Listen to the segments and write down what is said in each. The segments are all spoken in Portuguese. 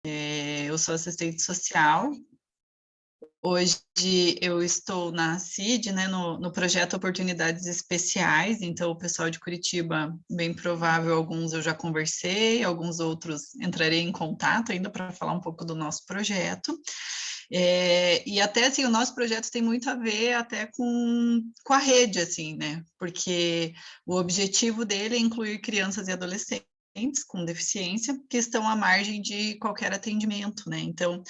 Eu sou assistente social. Hoje eu estou na CID, né, no projeto Oportunidades Especiais, então o pessoal de Curitiba, bem provável, alguns eu já conversei, alguns outros entrarei em contato ainda para falar um pouco do nosso projeto. E até assim, o nosso projeto tem muito a ver até com a rede, assim, né? Porque o objetivo dele é incluir crianças e adolescentes com deficiência que estão à margem de qualquer atendimento, né? Então,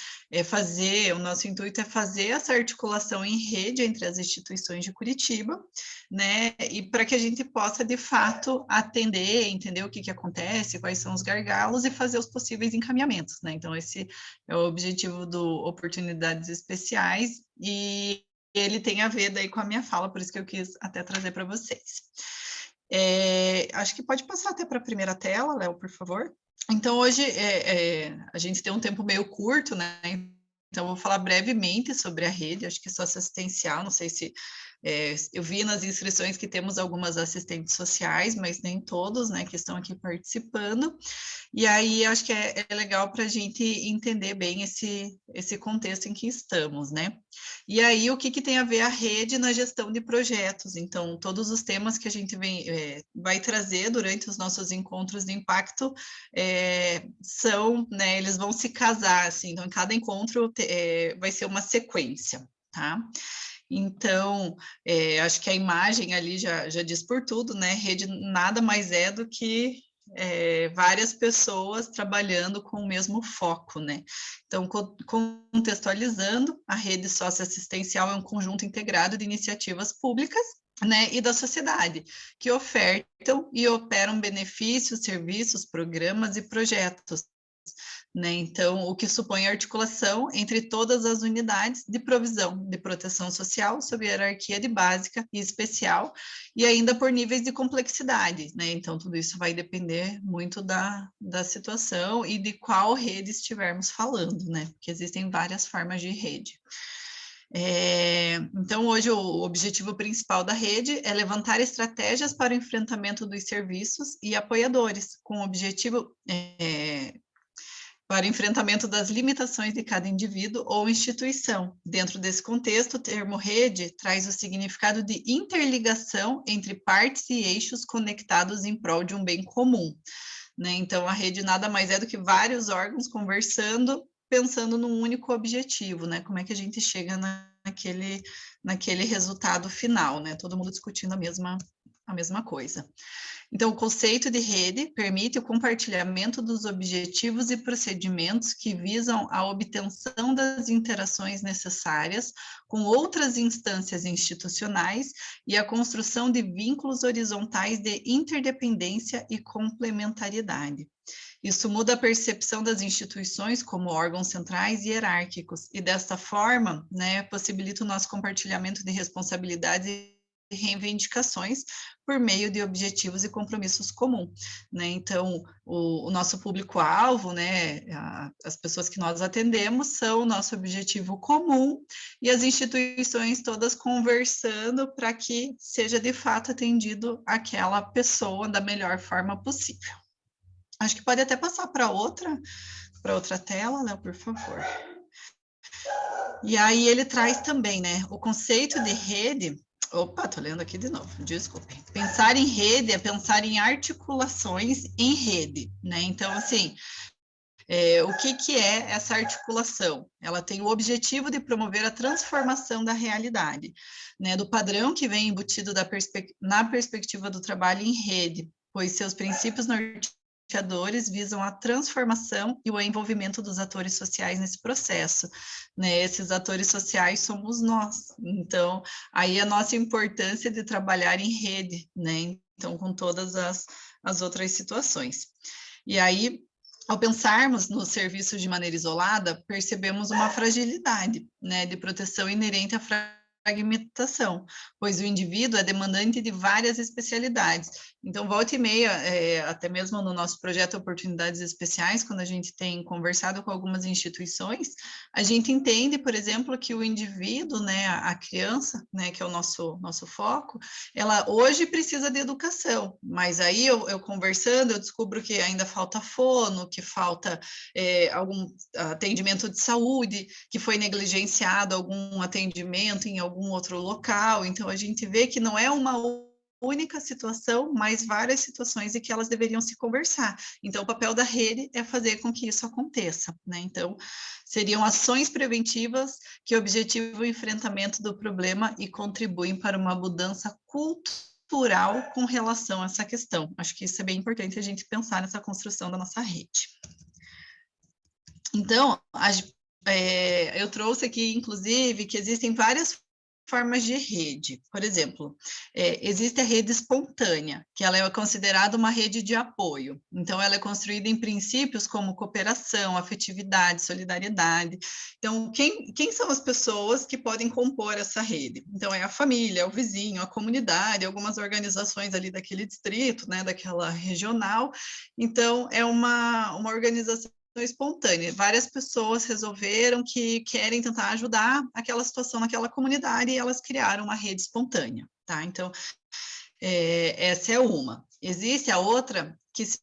o nosso intuito é fazer essa articulação em rede entre as instituições de Curitiba, né? E para que a gente possa, de fato, atender, entender o que acontece, quais são os gargalos e fazer os possíveis encaminhamentos, né? Então, esse é o objetivo do Oportunidades Especiais e ele tem a ver daí com a minha fala, por isso que eu quis até trazer para vocês. Acho que pode passar até para a primeira tela, Léo, por favor. Então, hoje a gente tem um tempo meio curto, né? Então, eu vou falar brevemente sobre a rede, acho que socioassistencial, não sei se eu vi nas inscrições que temos algumas assistentes sociais, mas nem todos, né, que estão aqui participando. E aí, acho que é legal para a gente entender bem esse contexto em que estamos, né? E aí, o que tem a ver a rede na gestão de projetos? Então, todos os temas que a gente vai trazer durante os nossos encontros de impacto são, né, eles vão se casar, assim, então, em cada encontro vai ser uma sequência, tá? Então, acho que a imagem ali já diz por tudo, né? Rede nada mais é do que várias pessoas trabalhando com o mesmo foco, né? Então, contextualizando, a rede socioassistencial é um conjunto integrado de iniciativas públicas, né, e da sociedade, que ofertam e operam benefícios, serviços, programas e projetos, né? Então, o que supõe articulação entre todas as unidades de provisão de proteção social sob hierarquia de básica e especial, e ainda por níveis de complexidade, né? Então, tudo isso vai depender muito da situação e de qual rede estivermos falando, né? Porque existem várias formas de rede. Então, hoje, o objetivo principal da rede é levantar estratégias para o enfrentamento dos serviços e apoiadores, com o objetivo para o enfrentamento das limitações de cada indivíduo ou instituição. Dentro desse contexto, o termo rede traz o significado de interligação entre partes e eixos conectados em prol de um bem comum, né? Então, a rede nada mais é do que vários órgãos conversando, pensando num único objetivo, né? Como é que a gente chega naquele resultado final, né? Todo mundo discutindo a mesma coisa. Então, o conceito de rede permite o compartilhamento dos objetivos e procedimentos que visam a obtenção das interações necessárias com outras instâncias institucionais e a construção de vínculos horizontais de interdependência e complementariedade. Isso muda a percepção das instituições como órgãos centrais e hierárquicos, e desta forma, né, possibilita o nosso compartilhamento de responsabilidades e reivindicações por meio de objetivos e compromissos comuns, né? Então, o nosso público-alvo, né, as pessoas que nós atendemos são o nosso objetivo comum e as instituições todas conversando para que seja de fato atendido aquela pessoa da melhor forma possível. Acho que pode até passar para outra tela, Léo, por favor. E aí ele traz também, né, o conceito de rede. Opa, tô lendo aqui de novo, desculpe. Pensar em rede é pensar em articulações em rede, né? Então, assim, o que é essa articulação? Ela tem o objetivo de promover a transformação da realidade, né, do padrão que vem embutido na perspectiva do trabalho em rede, pois seus princípios norteadores visam a transformação e o envolvimento dos atores sociais nesse processo, né? Esses atores sociais somos nós. Então, aí a nossa importância de trabalhar em rede, né? Então, com todas as outras situações. E aí, ao pensarmos no serviço de maneira isolada, percebemos uma fragilidade, né, de proteção inerente à fragmentação, pois o indivíduo é demandante de várias especialidades, Então, volta e meia, até mesmo no nosso projeto Oportunidades Especiais, quando a gente tem conversado com algumas instituições, a gente entende, por exemplo, que o indivíduo, né, a criança, né, que é o nosso foco, ela hoje precisa de educação, mas aí eu conversando, eu descubro que ainda falta fono, que falta algum atendimento de saúde, que foi negligenciado algum atendimento em algum outro local, então a gente vê que não é uma única situação, mas várias situações em que elas deveriam se conversar. Então, o papel da rede é fazer com que isso aconteça, né? Então, seriam ações preventivas que objetivam o enfrentamento do problema e contribuem para uma mudança cultural com relação a essa questão. Acho que isso é bem importante a gente pensar nessa construção da nossa rede. Então, eu trouxe aqui, inclusive, que existem várias formas de rede. Por exemplo, existe a rede espontânea, que ela é considerada uma rede de apoio. Então, ela é construída em princípios como cooperação, afetividade, solidariedade. Então, quem são as pessoas que podem compor essa rede? Então, é a família, é o vizinho, a comunidade, algumas organizações ali daquele distrito, né, daquela regional. Então, é uma organização espontânea. Várias pessoas resolveram que querem tentar ajudar aquela situação naquela comunidade e elas criaram uma rede espontânea, tá? Então, essa é uma. Existe a outra que se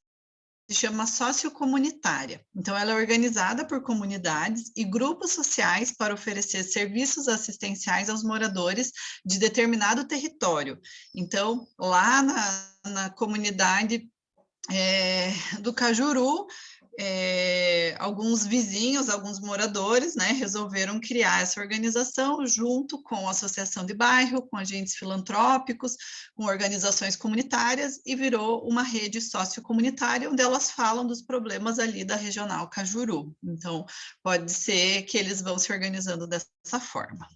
chama sociocomunitária. Então, ela é organizada por comunidades e grupos sociais para oferecer serviços assistenciais aos moradores de determinado território. Então, lá na comunidade do Cajuru, alguns vizinhos, alguns moradores, né, resolveram criar essa organização junto com a associação de bairro, com agentes filantrópicos, com organizações comunitárias e virou uma rede sociocomunitária onde elas falam dos problemas ali da regional Cajuru. Então, pode ser que eles vão se organizando dessa forma.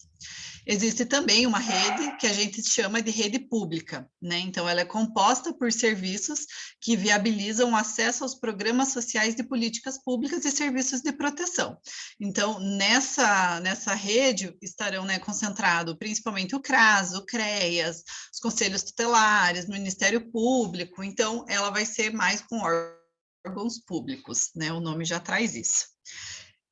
Existe também uma rede que a gente chama de rede pública, né? Então, ela é composta por serviços que viabilizam o acesso aos programas sociais de políticas públicas e serviços de proteção. Então, nessa rede estarão, né, concentrados principalmente o CRAS, o CREAS, os conselhos tutelares, o Ministério Público. Então, ela vai ser mais com órgãos públicos, né? O nome já traz isso.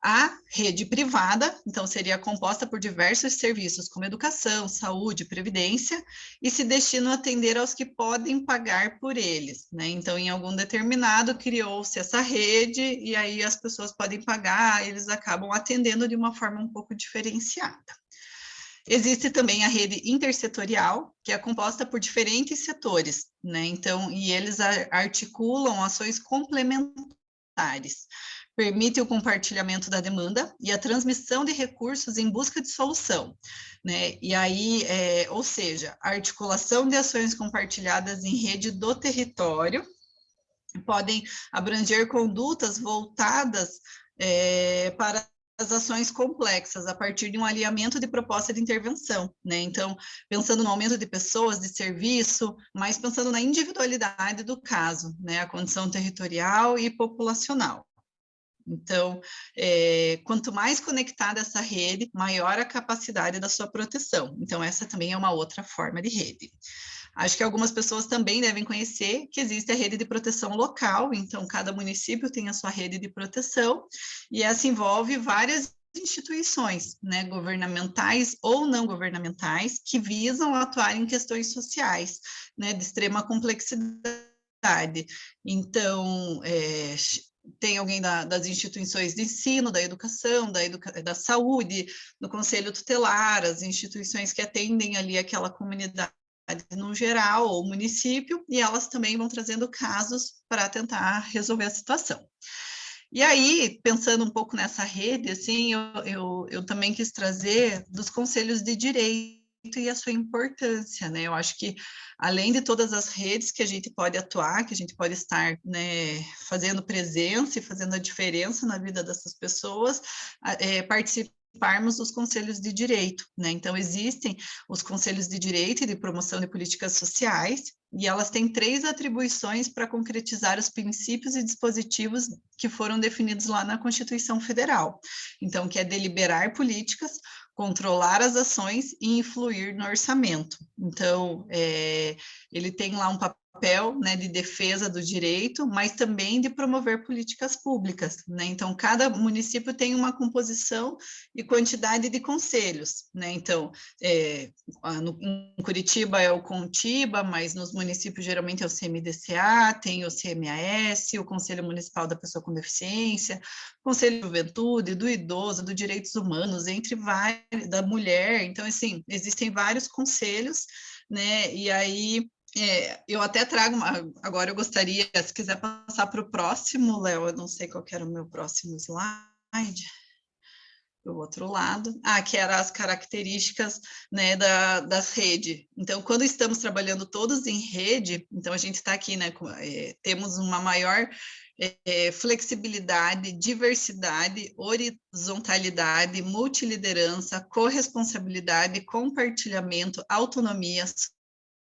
A rede privada, então, seria composta por diversos serviços, como educação, saúde, previdência, e se destinam a atender aos que podem pagar por eles, né? Então, em algum determinado, criou-se essa rede, e aí as pessoas podem pagar, eles acabam atendendo de uma forma um pouco diferenciada. Existe também a rede intersetorial, que é composta por diferentes setores, né? Então, e eles articulam ações complementares. Permite o compartilhamento da demanda e a transmissão de recursos em busca de solução, né? E aí, ou seja, a articulação de ações compartilhadas em rede do território podem abranger condutas voltadas para as ações complexas, a partir de um alinhamento de proposta de intervenção, né? Então, pensando no aumento de pessoas, de serviço, mas pensando na individualidade do caso, né? A condição territorial e populacional. Então, quanto mais conectada essa rede, maior a capacidade da sua proteção. Então, essa também é uma outra forma de rede. Acho que algumas pessoas também devem conhecer que existe a rede de proteção local, então cada município tem a sua rede de proteção, e essa envolve várias instituições, né, governamentais ou não governamentais, que visam atuar em questões sociais, né, de extrema complexidade. Então, tem alguém das instituições de ensino, da educação, da saúde, do conselho tutelar, as instituições que atendem ali aquela comunidade no geral, ou município, e elas também vão trazendo casos para tentar resolver a situação. E aí, pensando um pouco nessa rede, assim, eu também quis trazer dos conselhos de direito e a sua importância, né? Eu acho que, além de todas as redes que a gente pode atuar, que a gente pode estar, né, fazendo presença e fazendo a diferença na vida dessas pessoas, participarmos dos conselhos de direito, né? Então, existem os conselhos de direito e de promoção de políticas sociais, e elas têm 3 atribuições para concretizar os princípios e dispositivos que foram definidos lá na Constituição Federal. Então, que é deliberar políticas, controlar as ações e influir no orçamento. Então, ele tem lá um papel papel, né, de defesa do direito, mas também de promover políticas públicas, né? Então, cada município tem uma composição e quantidade de conselhos, né? Então, em Curitiba é o CONTIBA, mas nos municípios geralmente é o CMDCA, tem o CMAS, o Conselho Municipal da Pessoa com Deficiência, Conselho de Juventude, do Idoso, do Direitos Humanos, entre vários, da mulher. Então, assim, existem vários conselhos, né? E aí eu até trago, agora eu gostaria, se quiser passar para o próximo, Léo, eu não sei qual que era o meu próximo slide, do outro lado, que eram as características, né, das redes. Então, quando estamos trabalhando todos em rede, então a gente está aqui, né, temos uma maior flexibilidade, diversidade, horizontalidade, multiliderança, corresponsabilidade, compartilhamento, autonomia,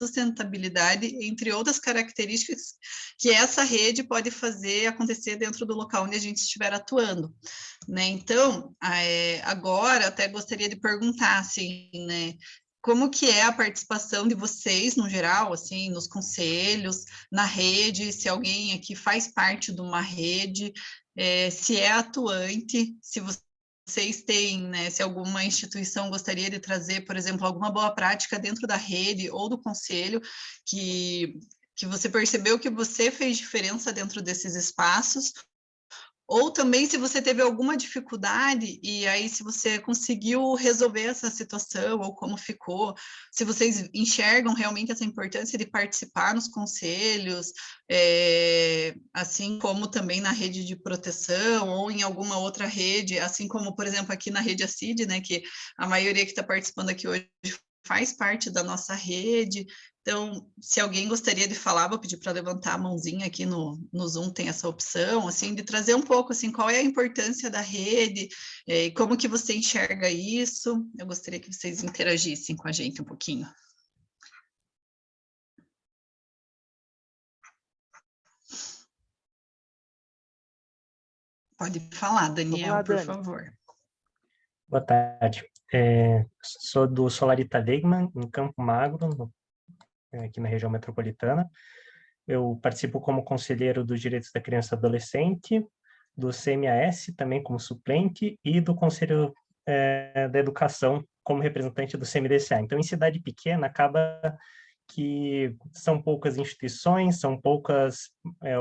sustentabilidade, entre outras características que essa rede pode fazer acontecer dentro do local onde a gente estiver atuando, né? Então, agora até gostaria de perguntar, assim, né, como que é a participação de vocês, no geral, assim, nos conselhos, na rede, se alguém aqui faz parte de uma rede, se é atuante, se vocês têm, né, se alguma instituição gostaria de trazer, por exemplo, alguma boa prática dentro da rede ou do conselho que você percebeu que você fez diferença dentro desses espaços, ou também se você teve alguma dificuldade e aí se você conseguiu resolver essa situação ou como ficou, se vocês enxergam realmente essa importância de participar nos conselhos, assim como também na rede de proteção ou em alguma outra rede, assim como, por exemplo, aqui na rede ACID, né, que a maioria que está participando aqui hoje faz parte da nossa rede. Então, se alguém gostaria de falar, vou pedir para levantar a mãozinha aqui no Zoom, tem essa opção, assim, de trazer um pouco, assim, qual é a importância da rede, e como que você enxerga isso. Eu gostaria que vocês interagissem com a gente um pouquinho. Pode falar, Daniel, lá, por Dani. favor. Boa tarde. Sou do Solarita Wegmann, em Campo Magro, aqui na região metropolitana. Eu participo como conselheiro dos Direitos da Criança e Adolescente, do CMAS, também como suplente, e do Conselho da Educação, como representante do CMDCA. Então, em cidade pequena, acaba que são poucas instituições, são poucas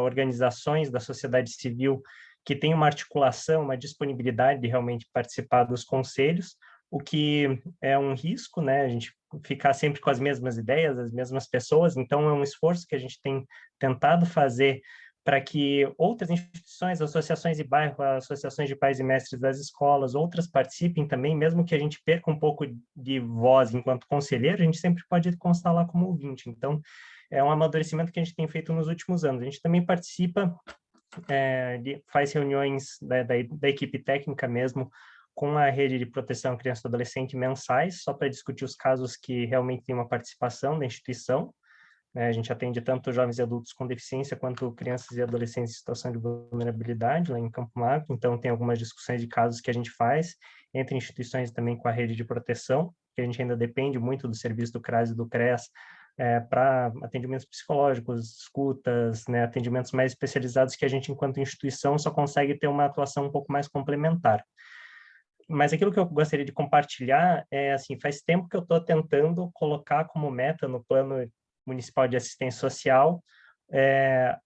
organizações da sociedade civil que têm uma articulação, uma disponibilidade de realmente participar dos conselhos, o que é um risco, né? A gente ficar sempre com as mesmas ideias, as mesmas pessoas. Então, é um esforço que a gente tem tentado fazer para que outras instituições, associações de bairro, associações de pais e mestres das escolas, outras participem também, mesmo que a gente perca um pouco de voz enquanto conselheiro, a gente sempre pode constar lá como ouvinte. Então, é um amadurecimento que a gente tem feito nos últimos anos. A gente também participa, faz reuniões da equipe técnica mesmo, com a rede de proteção à criança e adolescente mensais, só para discutir os casos que realmente têm uma participação da instituição. A gente atende tanto jovens e adultos com deficiência quanto crianças e adolescentes em situação de vulnerabilidade lá em Campo Magro. Então, tem algumas discussões de casos que a gente faz entre instituições também com a rede de proteção, que a gente ainda depende muito do serviço do CRAS e do CREAS para atendimentos psicológicos, escutas, né, atendimentos mais especializados que a gente, enquanto instituição, só consegue ter uma atuação um pouco mais complementar. Mas aquilo que eu gostaria de compartilhar é, assim, faz tempo que eu estou tentando colocar como meta no Plano Municipal de Assistência Social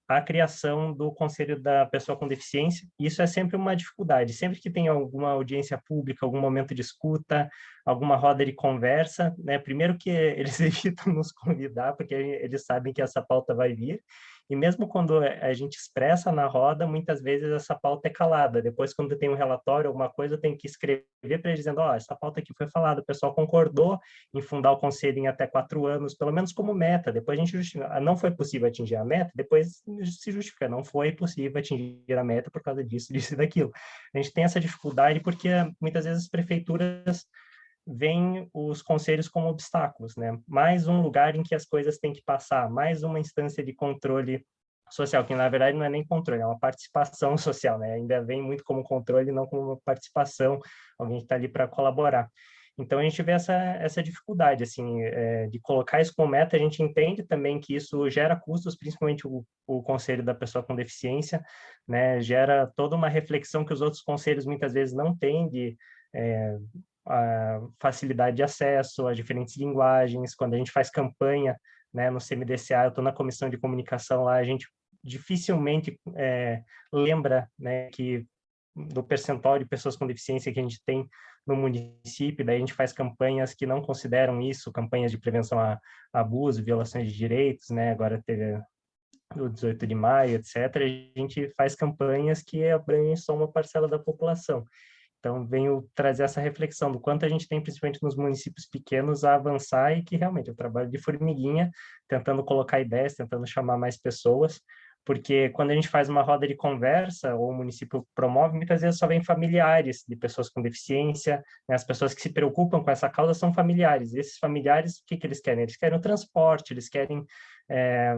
a criação do Conselho da Pessoa com Deficiência. Isso é sempre uma dificuldade. Sempre que tem alguma audiência pública, algum momento de escuta, alguma roda de conversa, né? Primeiro que eles evitam nos convidar, porque eles sabem que essa pauta vai vir, e mesmo quando a gente expressa na roda, muitas vezes essa pauta é calada. Depois, quando tem um relatório, alguma coisa, eu tenho que escrever para eles dizendo, essa pauta aqui foi falada, o pessoal concordou em fundar o conselho em até 4 anos, pelo menos como meta. Depois a gente justifica, não foi possível atingir a meta, depois se justifica, não foi possível atingir a meta por causa disso, disso e daquilo. A gente tem essa dificuldade porque muitas vezes as prefeituras veem os conselhos como obstáculos, né? Mais um lugar em que as coisas têm que passar, mais uma instância de controle social, que na verdade não é nem controle, é uma participação social, né? Ainda vem muito como controle, não como uma participação, alguém está ali para colaborar. Então, a gente vê essa dificuldade, assim, de colocar isso como meta. A gente entende também que isso gera custos, principalmente o conselho da pessoa com deficiência, né? Gera toda uma reflexão que os outros conselhos muitas vezes não têm de a facilidade de acesso a diferentes linguagens. Quando a gente faz campanha, né, no CMDCA, eu estou na comissão de comunicação lá, a gente dificilmente lembra, né, que do percentual de pessoas com deficiência que a gente tem no município. Daí a gente faz campanhas que não consideram isso, campanhas de prevenção a abuso, violações de direitos, né? Agora teve o 18 de maio, etc. A gente faz campanhas que abrangem só uma parcela da população. Então, venho trazer essa reflexão do quanto a gente tem, principalmente nos municípios pequenos, a avançar, e que realmente é um trabalho de formiguinha, tentando colocar ideias, tentando chamar mais pessoas, porque quando a gente faz uma roda de conversa, ou o município promove, muitas vezes só vem familiares de pessoas com deficiência, né? As pessoas que se preocupam com essa causa são familiares, e esses familiares, o que eles querem? Eles querem o transporte, eles querem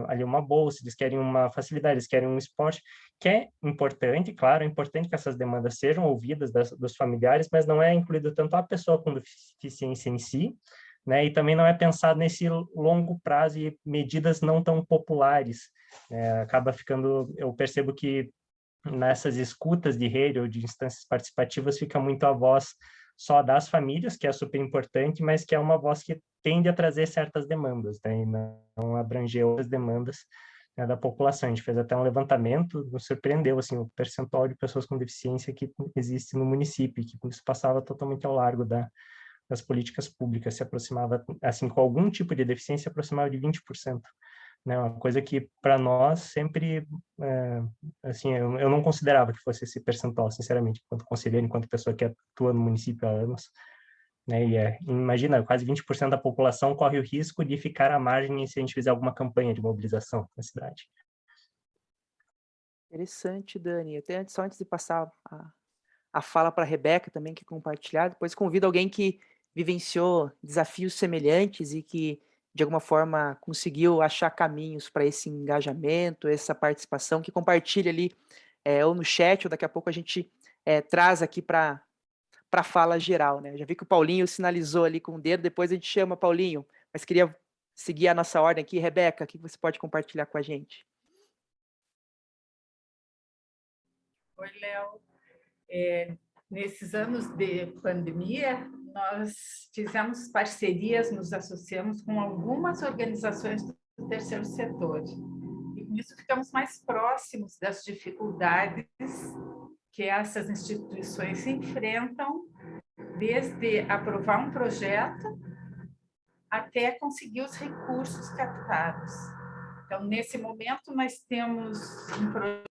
ali uma bolsa, eles querem uma facilidade, eles querem um esporte, que é importante, claro, é importante que essas demandas sejam ouvidas dos familiares, mas não é incluído tanto a pessoa com deficiência em si, né, e também não é pensado nesse longo prazo e medidas não tão populares. Acaba ficando, eu percebo que nessas escutas de rede ou de instâncias participativas fica muito a voz só das famílias, que é super importante, mas que é uma voz que tende a trazer certas demandas, né, e não abranger outras demandas, né, da população. A gente fez até um levantamento, nos surpreendeu assim, o percentual de pessoas com deficiência que existe no município, que isso passava totalmente ao largo das políticas públicas, se aproximava, assim, com algum tipo de deficiência, aproximava de 20%. Né, uma coisa que para nós sempre, assim, eu não considerava que fosse esse percentual, sinceramente, enquanto conselheiro, enquanto pessoa que atua no município há anos, né, e imagina, quase 20% da população corre o risco de ficar à margem se a gente fizer alguma campanha de mobilização na cidade. Interessante, Dani. Até só antes de passar a fala para a Rebeca também, que compartilhar, depois convido alguém que vivenciou desafios semelhantes e que, de alguma forma, conseguiu achar caminhos para esse engajamento, essa participação, que compartilha ali, ou no chat, ou daqui a pouco a gente traz aqui para a fala geral, né? Já vi que o Paulinho sinalizou ali com o dedo, depois a gente chama Paulinho, mas queria seguir a nossa ordem aqui. Rebeca, o que você pode compartilhar com a gente? Oi, Léo. Nesses anos de pandemia, nós fizemos parcerias, nos associamos com algumas organizações do terceiro setor. E com isso ficamos mais próximos das dificuldades que essas instituições enfrentam, desde aprovar um projeto até conseguir os recursos captados. Então, nesse momento, nós temos um projeto.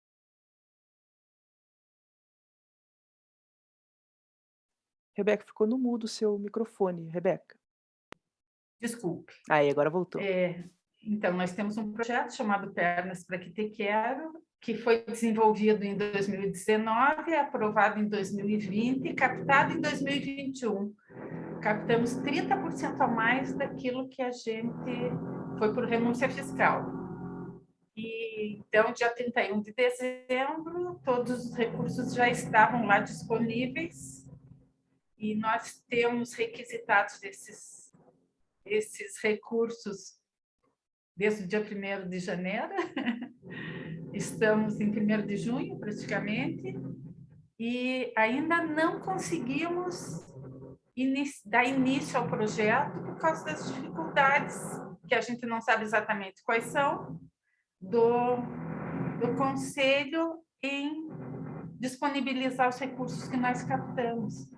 Rebeca, ficou no mudo o seu microfone, Rebeca. Desculpe. Aí, agora voltou. Então, nós temos um projeto chamado Pernas para que te quero, que foi desenvolvido em 2019, aprovado em 2020 e captado em 2021. Captamos 30% a mais daquilo que a gente foi por renúncia fiscal. E, então, dia 31 de dezembro, todos os recursos já estavam lá disponíveis e nós temos requisitados esses recursos desde o dia 1º de janeiro, estamos em 1º de junho, praticamente, e ainda não conseguimos dar início ao projeto por causa das dificuldades, que a gente não sabe exatamente quais são, do Conselho em disponibilizar os recursos que nós captamos.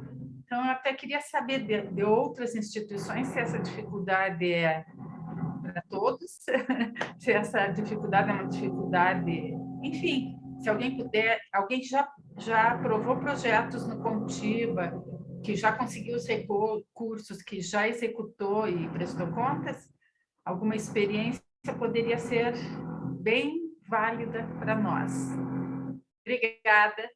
Então, eu até queria saber de outras instituições se essa dificuldade é para todos, se essa dificuldade é uma dificuldade, enfim, se alguém puder, alguém já aprovou projetos no Contiba, que já conseguiu os recursos, que já executou e prestou contas, alguma experiência poderia ser bem válida para nós. Obrigada.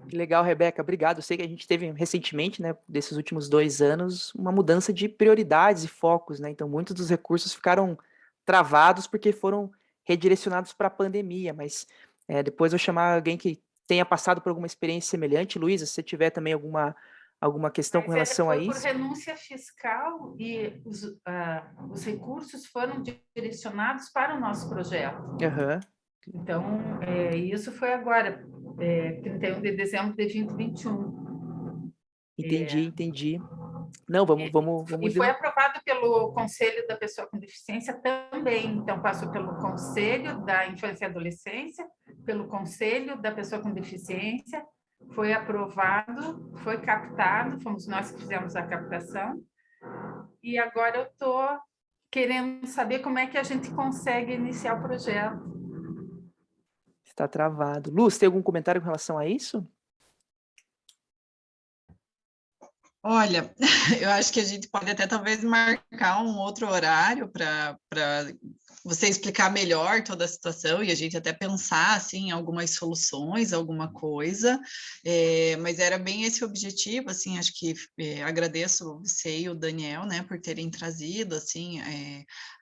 Que legal, Rebeca, obrigado. Eu sei que a gente teve recentemente, né, desses últimos 2 anos, uma mudança de prioridades e focos, né? Então, muitos dos recursos ficaram travados porque foram redirecionados para a pandemia. Mas depois eu chamar alguém que tenha passado por alguma experiência semelhante. Luísa, se você tiver também alguma alguma questão com relação a Foi por isso? renúncia fiscal e os recursos foram direcionados para o nosso projeto. Aham, Então, isso foi agora, 31 de dezembro de 2021. entendi. Não, vamos E de foi novo. aprovado pelo Conselho da Pessoa com Deficiência também. Então, passou pelo Conselho da Infância e Adolescência, pelo Conselho da Pessoa com Deficiência, foi aprovado, foi captado, fomos nós que fizemos a captação. E agora eu estou querendo saber como é que a gente consegue iniciar o projeto. Está travado. Luz, tem algum comentário com relação a isso? Olha, eu acho que a gente pode até talvez marcar um outro horário para você explicar melhor toda a situação e a gente até pensar assim, em algumas soluções, alguma coisa, mas era bem esse objetivo, assim, acho que agradeço você e o Daniel, né, por terem trazido, assim,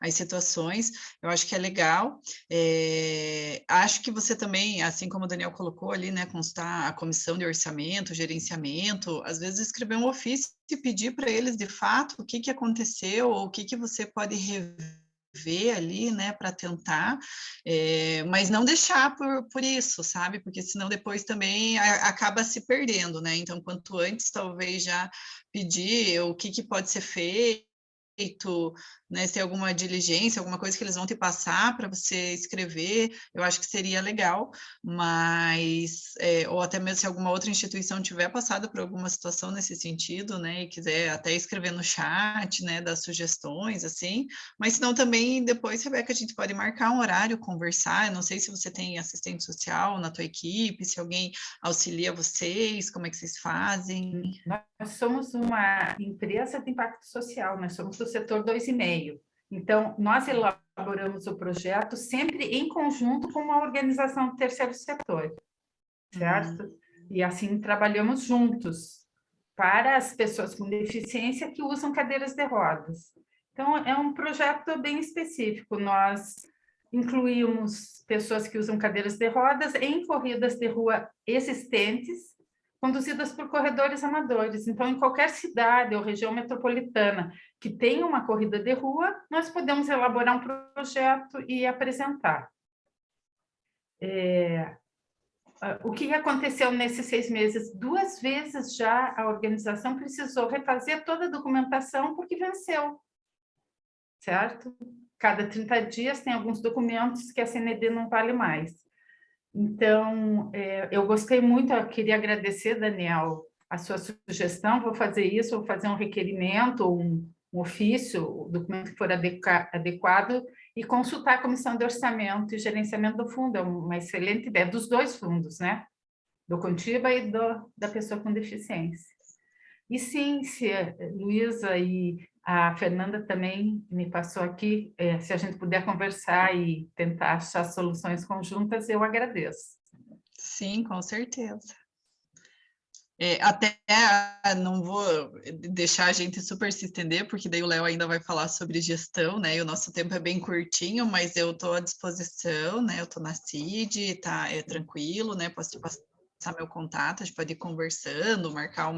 as situações, eu acho que é legal, acho que você também, assim como o Daniel colocou ali, né, constar a comissão de orçamento, gerenciamento, às vezes escrever um ofício e pedir para eles, de fato, o que aconteceu, ou o que você pode rever ali, né, para tentar, mas não deixar por isso, sabe? Porque senão depois também acaba se perdendo, né? Então, quanto antes, talvez já pedir o que pode ser feito, né, se tem alguma diligência, alguma coisa que eles vão te passar para você escrever, eu acho que seria legal, mas, ou até mesmo se alguma outra instituição tiver passado por alguma situação nesse sentido, né, e quiser até escrever no chat, né, dar sugestões, assim, mas senão também depois, Rebeca, a gente pode marcar um horário, conversar, eu não sei se você tem assistente social na tua equipe, se alguém auxilia vocês, como é que vocês fazem? Nós somos uma empresa de impacto social, nós somos do setor 2,5. Então, nós elaboramos o projeto sempre em conjunto com uma organização do terceiro setor, certo? E assim trabalhamos juntos para as pessoas com deficiência que usam cadeiras de rodas. Então, é um projeto bem específico. Nós incluímos pessoas que usam cadeiras de rodas em corridas de rua existentes, conduzidas por corredores amadores. Então, em qualquer cidade ou região metropolitana que tenha uma corrida de rua, nós podemos elaborar um projeto e apresentar. O que aconteceu nesses 6 meses? 2 vezes já a organização precisou refazer toda a documentação porque venceu, certo? Cada 30 dias tem alguns documentos que a CND não vale mais. Então, eu gostei muito, eu queria agradecer, Daniel, a sua sugestão, vou fazer isso, vou fazer um requerimento, um ofício, o documento que for adequado, e consultar a Comissão de Orçamento e Gerenciamento do Fundo, é uma excelente ideia, dos 2 fundos, né? Do Contiba e da pessoa com deficiência. E sim, se a Luísa e a Fernanda também me passou aqui, se a gente puder conversar e tentar achar soluções conjuntas, eu agradeço. Sim, com certeza. Até não vou deixar a gente super se estender, porque daí o Léo ainda vai falar sobre gestão, né? E o nosso tempo é bem curtinho, mas eu estou à disposição, né? Eu estou na CID, tá tranquilo, né? Posso te passar meu contato, a gente pode ir conversando, marcar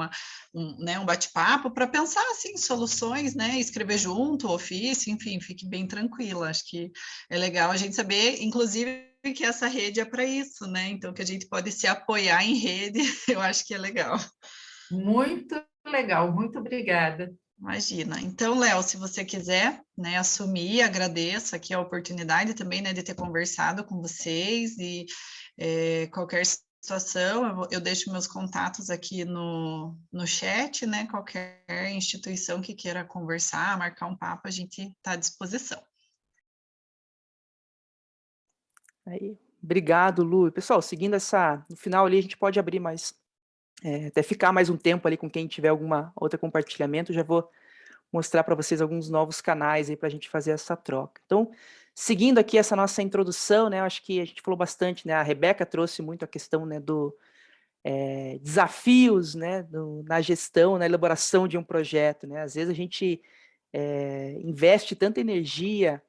um bate-papo para pensar assim, soluções, né? Escrever junto, ofício, enfim, fique bem tranquila. Acho que é legal a gente saber, inclusive, que essa rede é para isso, né? Então, que a gente pode se apoiar em rede, eu acho que é legal. Muito legal, muito obrigada. Imagina. Então, Léo, se você quiser, né, assumir, agradeço aqui a oportunidade também, né, de ter conversado com vocês e qualquer situação, eu deixo meus contatos aqui no chat, né, qualquer instituição que queira conversar, marcar um papo, a gente está à disposição. Aí, obrigado, Lu. Pessoal, seguindo no final ali, a gente pode abrir mais, até ficar mais um tempo ali com quem tiver alguma outra compartilhamento, já vou mostrar para vocês alguns novos canais aí para a gente fazer essa troca. Então, seguindo aqui essa nossa introdução, né, eu acho que a gente falou bastante, né, a Rebeca trouxe muito a questão, né, do desafios, né, na gestão, na elaboração de um projeto, né, às vezes a gente investe tanta energia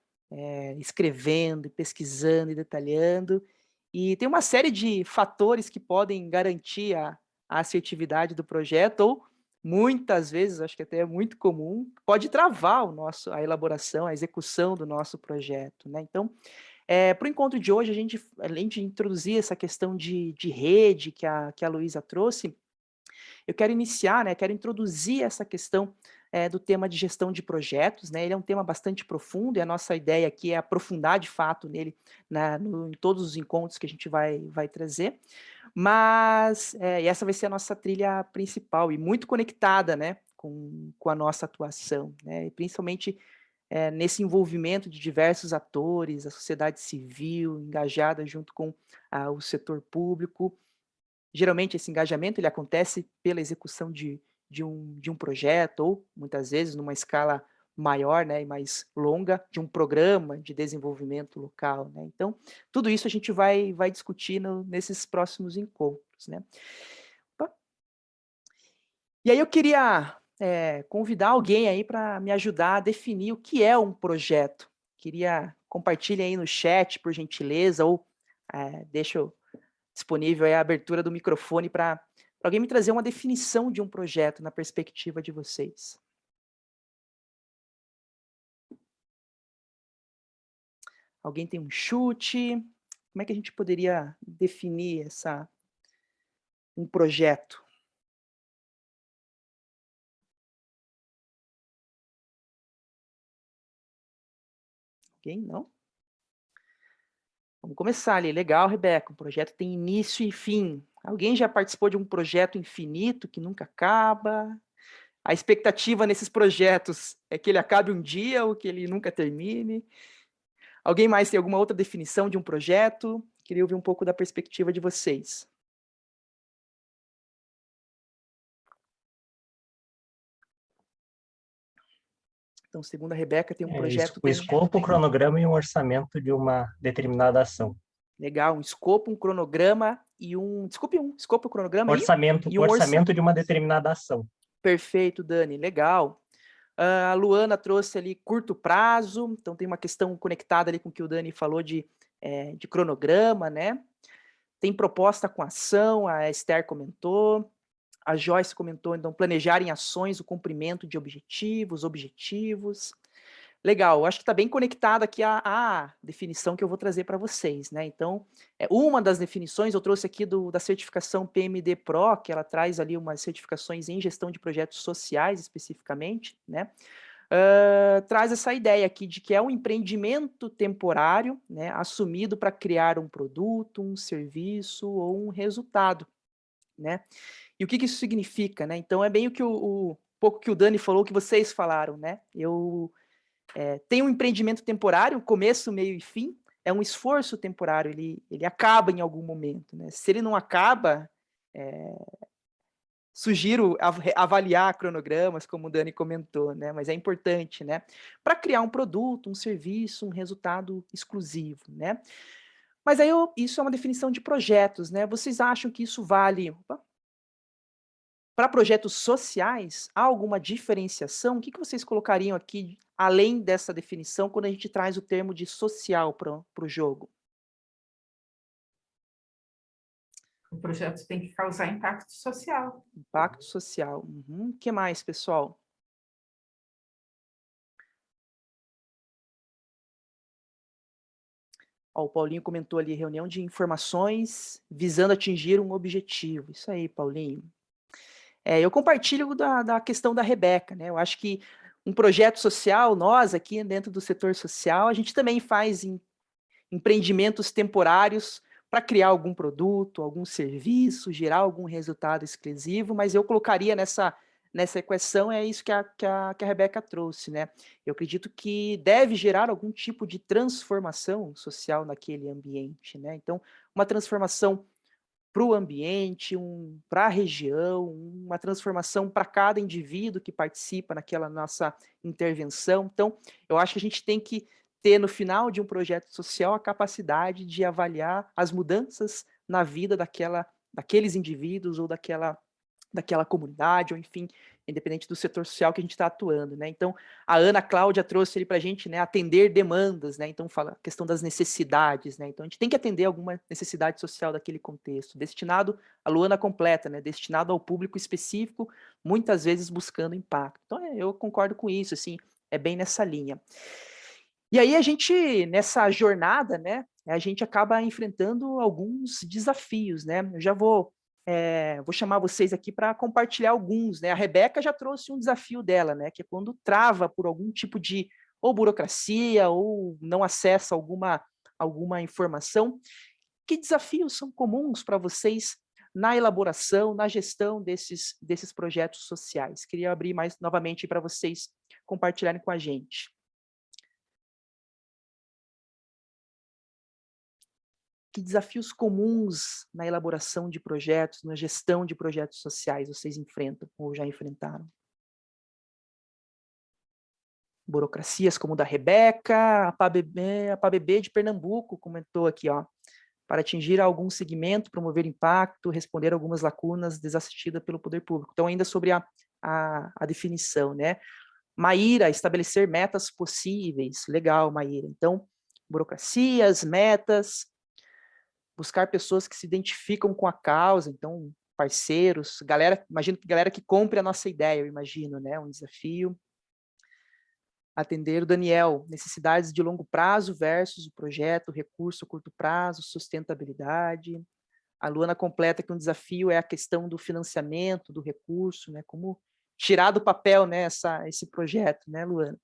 escrevendo, pesquisando e detalhando, e tem uma série de fatores que podem garantir a assertividade do projeto ou muitas vezes, acho que até é muito comum, pode travar a elaboração, a execução do nosso projeto, né? Então, para o encontro de hoje, a gente, além de introduzir essa questão de rede que a Luísa trouxe, eu quero iniciar, né, quero introduzir essa questão do tema de gestão de projetos, né? Ele é um tema bastante profundo e a nossa ideia aqui é aprofundar de fato nele, em todos os encontros que a gente vai trazer. Mas e essa vai ser a nossa trilha principal e muito conectada, né, com a nossa atuação, né? E principalmente nesse envolvimento de diversos atores, a sociedade civil engajada junto com o setor público. Geralmente esse engajamento ele acontece pela execução de um projeto ou, muitas vezes, numa escala maior, né, e mais longa, de um programa de desenvolvimento local, né. Então, tudo isso a gente vai discutir nesses próximos encontros, né. Opa. E aí eu queria, convidar alguém aí para me ajudar a definir o que é um projeto. Queria compartilhe aí no chat, por gentileza, ou, deixo disponível aí a abertura do microfone para alguém me trazer uma definição de um projeto na perspectiva de vocês. Alguém tem um chute? Como é que a gente poderia definir um projeto? Alguém? Não? Vamos começar ali. Legal, Rebeca. Um projeto tem início e fim. Alguém já participou de um projeto infinito que nunca acaba? A expectativa nesses projetos é que ele acabe um dia ou que ele nunca termine? Alguém mais tem alguma outra definição de um projeto? Queria ouvir um pouco da perspectiva de vocês. Então, segundo a Rebeca, tem um projeto... O escopo, o cronograma e um orçamento de uma determinada ação. Legal, um escopo, um cronograma e um... Desculpe, um escopo, um cronograma orçamento, e um orçamento de uma determinada ação. Perfeito, Dani, legal. A Luana trouxe ali curto prazo, então tem uma questão conectada ali com o que o Dani falou de cronograma, né? Tem proposta com ação, a Esther comentou, a Joyce comentou, então, planejar em ações o cumprimento de objetivos. Legal, acho que está bem conectado aqui a definição que eu vou trazer para vocês, né? Então, uma das definições eu trouxe aqui da certificação PMD Pro, que ela traz ali umas certificações em gestão de projetos sociais, especificamente, né? Traz essa ideia aqui de que é um empreendimento temporário, né, assumido para criar um produto, um serviço ou um resultado, né? E o que isso significa, né? Então, é bem o que pouco que o Dani falou, que vocês falaram, né? Tem um empreendimento temporário, começo, meio e fim, é um esforço temporário, ele acaba em algum momento, né? Se ele não acaba, sugiro avaliar cronogramas, como o Dani comentou, né? Mas é importante, né? Para criar um produto, um serviço, um resultado exclusivo, né? Mas aí isso é uma definição de projetos, né? Vocês acham que isso vale... Para projetos sociais, há alguma diferenciação? O que vocês colocariam aqui, além dessa definição, quando a gente traz o termo de social para o jogo? O projeto tem que causar impacto social. Impacto social. O que mais, pessoal? Ó, o Paulinho comentou ali, reunião de informações visando atingir um objetivo. Isso aí, Paulinho. Eu compartilho da questão da Rebeca, né? Eu acho que um projeto social, nós aqui dentro do setor social, a gente também faz empreendimentos temporários para criar algum produto, algum serviço, gerar algum resultado exclusivo, mas eu colocaria nessa equação, é isso que a Rebeca trouxe, né? Eu acredito que deve gerar algum tipo de transformação social naquele ambiente, né? Então, uma transformação para o ambiente, para a região, uma transformação para cada indivíduo que participa naquela nossa intervenção. Então, eu acho que a gente tem que ter, no final de um projeto social, a capacidade de avaliar as mudanças na vida daqueles indivíduos ou daquela comunidade, ou enfim, independente do setor social que a gente está atuando, né? Então, a Ana Cláudia trouxe ali para a gente, né, atender demandas, né? Então, fala a questão das necessidades, né? Então, a gente tem que atender alguma necessidade social daquele contexto, destinado à Luana completa, né? Destinado ao público específico, muitas vezes buscando impacto. Então, eu concordo com isso, assim, é bem nessa linha. E aí a gente, nessa jornada, né, a gente acaba enfrentando alguns desafios, né? Eu já vou chamar vocês aqui para compartilhar alguns, né? A Rebeca já trouxe um desafio dela, né? Que é quando trava por algum tipo de ou burocracia ou não acessa alguma informação. Que desafios são comuns para vocês na elaboração, na gestão desses projetos sociais? Queria abrir mais novamente para vocês compartilharem com a gente. Que desafios comuns na elaboração de projetos, na gestão de projetos sociais vocês enfrentam ou já enfrentaram? Burocracias como o da Rebeca, a PABB de Pernambuco comentou aqui, ó, para atingir algum segmento, promover impacto, responder algumas lacunas desassistidas pelo poder público. Então, ainda sobre a definição, né? Maíra, estabelecer metas possíveis. Legal, Maíra. Então, burocracias, metas, buscar pessoas que se identificam com a causa, então, parceiros, galera, imagino que galera que compre a nossa ideia, eu imagino, né? Um desafio. Atender o Daniel, necessidades de longo prazo versus o projeto, recurso a curto prazo, sustentabilidade. A Luana completa que um desafio é a questão do financiamento, do recurso, né? Como tirar do papel, né, esse projeto, né, Luana?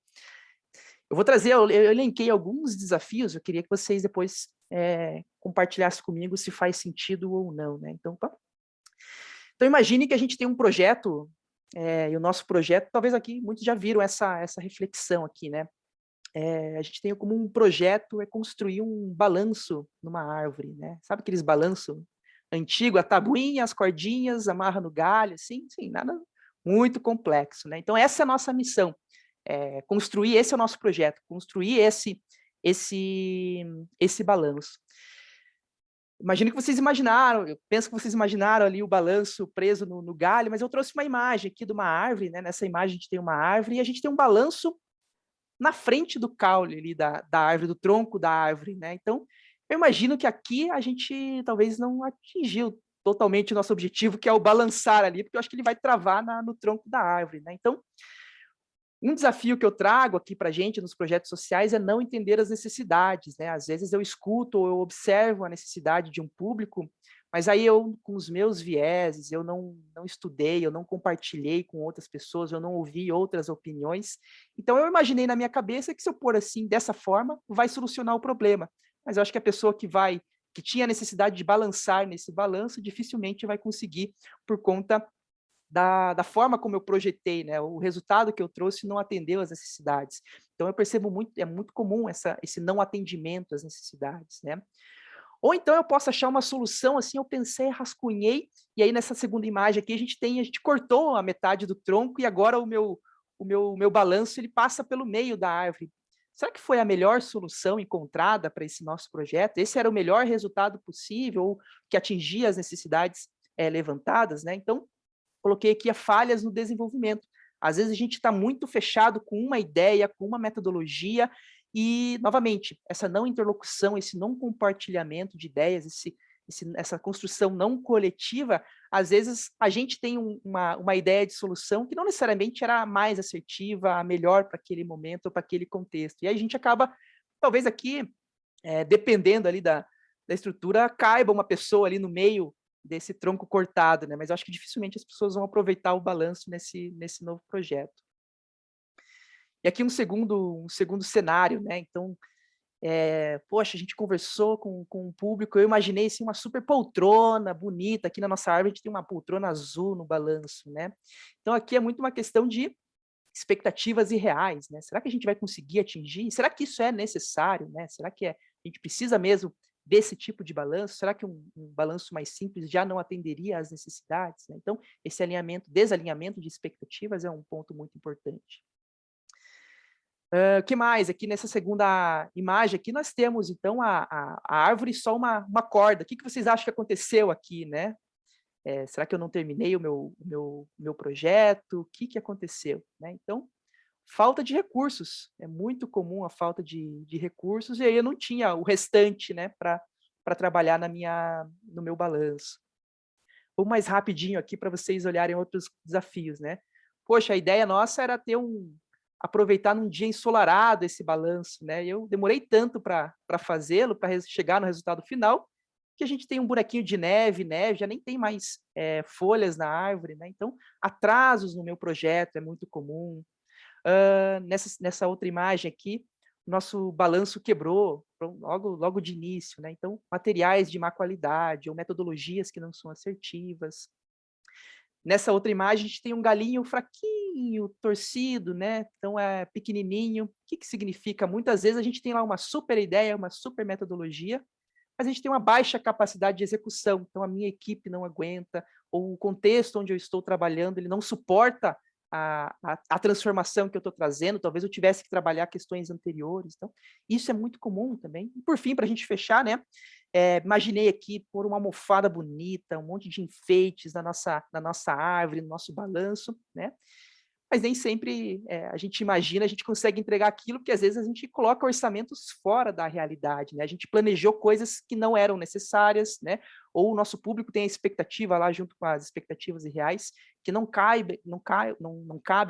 Eu vou trazer, eu elenquei alguns desafios, eu queria que vocês depois compartilhassem comigo se faz sentido ou não, né? Então imagine que a gente tem um projeto, e o nosso projeto, talvez aqui muitos já viram essa reflexão aqui, né? A gente tem como um projeto construir um balanço numa árvore, né? Sabe aqueles balanço antigo, a tabuinha, as cordinhas, amarra no galho, assim, nada muito complexo, né? Então essa é a nossa missão, construir, esse é o nosso projeto, construir esse balanço. Imagino que vocês imaginaram, eu penso que vocês imaginaram ali o balanço preso no galho, mas eu trouxe uma imagem aqui de uma árvore, né? Nessa imagem a gente tem uma árvore e a gente tem um balanço na frente do caule ali da árvore, do tronco da árvore, né? Então, eu imagino que aqui a gente talvez não atingiu totalmente o nosso objetivo, que é o balançar ali, porque eu acho que ele vai travar no tronco da árvore, né? Então, um desafio que eu trago aqui para a gente nos projetos sociais é não entender as necessidades, né? Às vezes eu escuto ou eu observo a necessidade de um público, mas aí eu, com os meus vieses, eu não estudei, eu não compartilhei com outras pessoas, eu não ouvi outras opiniões. Então eu imaginei na minha cabeça que se eu pôr assim, dessa forma, vai solucionar o problema. Mas eu acho que a pessoa que tinha necessidade de balançar nesse balanço, dificilmente vai conseguir por conta da forma como eu projetei, né? O resultado que eu trouxe não atendeu às necessidades. Então eu percebo muito, é muito comum esse não atendimento às necessidades, né? Ou então eu posso achar uma solução, assim, eu pensei, rascunhei, e aí nessa segunda imagem aqui a gente cortou a metade do tronco e agora o meu balanço ele passa pelo meio da árvore. Será que foi a melhor solução encontrada para esse nosso projeto? Esse era o melhor resultado possível, ou que atingia as necessidades levantadas, né? Então, coloquei aqui falhas no desenvolvimento. Às vezes a gente está muito fechado com uma ideia, com uma metodologia, e, novamente, essa não interlocução, esse não compartilhamento de ideias, essa construção não coletiva, às vezes a gente tem uma ideia de solução que não necessariamente era a mais assertiva, a melhor para aquele momento ou para aquele contexto. E aí a gente acaba, talvez aqui, dependendo ali da estrutura, caiba uma pessoa ali no meio desse tronco cortado, né? Mas eu acho que dificilmente as pessoas vão aproveitar o balanço nesse novo projeto. E aqui um segundo cenário, né? Então, poxa, a gente conversou com o público, eu imaginei assim, uma super poltrona bonita, aqui na nossa árvore a gente tem uma poltrona azul no balanço, né? Então aqui é muito uma questão de expectativas irreais, né? Será que a gente vai conseguir atingir? Será que isso é necessário, né? Será que a gente precisa mesmo desse tipo de balanço? Será que um balanço mais simples já não atenderia às necessidades, né? Então, esse desalinhamento de expectativas é um ponto muito importante. O que mais? Aqui nessa segunda imagem aqui nós temos, então, a árvore só uma corda. O que vocês acham que aconteceu aqui, né? Será que eu não terminei o meu projeto? O que aconteceu? Né? Então, falta de recursos. É muito comum a falta de recursos, e aí eu não tinha o restante, né, para trabalhar no meu balanço. Vou mais rapidinho aqui para vocês olharem outros desafios, né? Poxa, a ideia nossa era aproveitar num dia ensolarado esse balanço, né? Eu demorei tanto para fazê-lo, para chegar no resultado final, que a gente tem um buraquinho de neve, já nem tem mais folhas na árvore, né? Então, atrasos no meu projeto é muito comum. Nessa outra imagem aqui, nosso balanço quebrou logo de início, né? Então, materiais de má qualidade ou metodologias que não são assertivas. Nessa outra imagem, a gente tem um galinho fraquinho, torcido, né? Então, é pequenininho. O que significa? Muitas vezes a gente tem lá uma super ideia, uma super metodologia, mas a gente tem uma baixa capacidade de execução. Então, a minha equipe não aguenta, ou o contexto onde eu estou trabalhando, ele não suporta a transformação que eu estou trazendo. Talvez eu tivesse que trabalhar questões anteriores. Então, isso é muito comum também. E, por fim, para a gente fechar, né? Imaginei aqui pôr uma almofada bonita, um monte de enfeites na nossa árvore, no nosso balanço, né? Mas nem sempre a gente imagina, a gente consegue entregar aquilo, porque às vezes a gente coloca orçamentos fora da realidade, né? A gente planejou coisas que não eram necessárias, né? Ou o nosso público tem a expectativa lá junto com as expectativas reais, que não cabem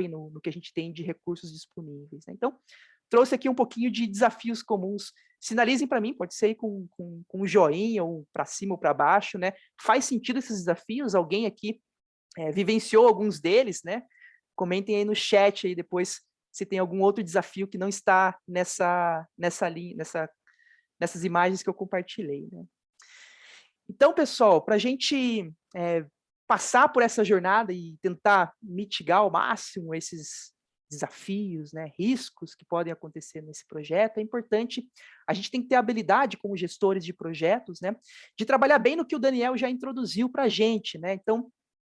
no que a gente tem de recursos disponíveis, né? Então, trouxe aqui um pouquinho de desafios comuns. Sinalizem para mim, pode ser com um joinha, ou para cima ou para baixo, né? Faz sentido esses desafios? Alguém aqui vivenciou alguns deles, né? Comentem aí no chat aí depois se tem algum outro desafio que não está nessas imagens que eu compartilhei, né? Então, pessoal, para a gente passar por essa jornada e tentar mitigar ao máximo esses desafios, né, riscos que podem acontecer nesse projeto, é importante, a gente tem que ter habilidade como gestores de projetos, né, de trabalhar bem no que o Daniel já introduziu para a gente, né? Então,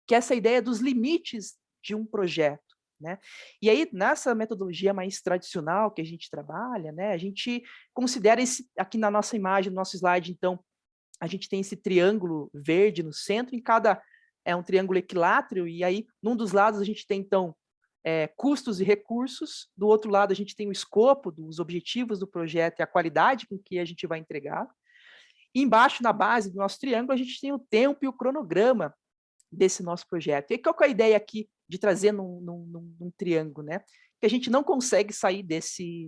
que é essa ideia dos limites de um projeto, né? E aí, nessa metodologia mais tradicional que a gente trabalha, né, a gente considera aqui na nossa imagem, no nosso slide, então, a gente tem esse triângulo verde no centro, é um triângulo equilátero, e aí, num dos lados, a gente tem, então, custos e recursos, do outro lado, a gente tem o escopo dos objetivos do projeto e a qualidade com que a gente vai entregar, e embaixo, na base do nosso triângulo, a gente tem o tempo e o cronograma desse nosso projeto. E qual que é a ideia aqui de trazer num triângulo, né? Que a gente não consegue sair desses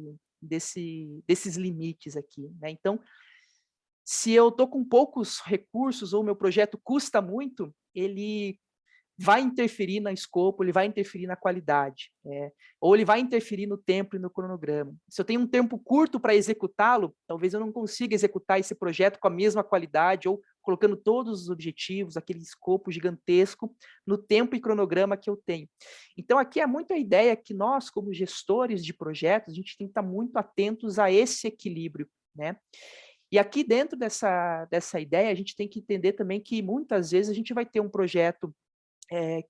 limites aqui, né? Então, se eu estou com poucos recursos ou meu projeto custa muito, ele vai interferir no escopo, ele vai interferir na qualidade, ou ele vai interferir no tempo e no cronograma. Se eu tenho um tempo curto para executá-lo, talvez eu não consiga executar esse projeto com a mesma qualidade, ou colocando todos os objetivos, aquele escopo gigantesco, no tempo e cronograma que eu tenho. Então, aqui é muito a ideia que nós, como gestores de projetos, a gente tem que estar muito atentos a esse equilíbrio, né? E aqui dentro dessa ideia, a gente tem que entender também que muitas vezes a gente vai ter um projeto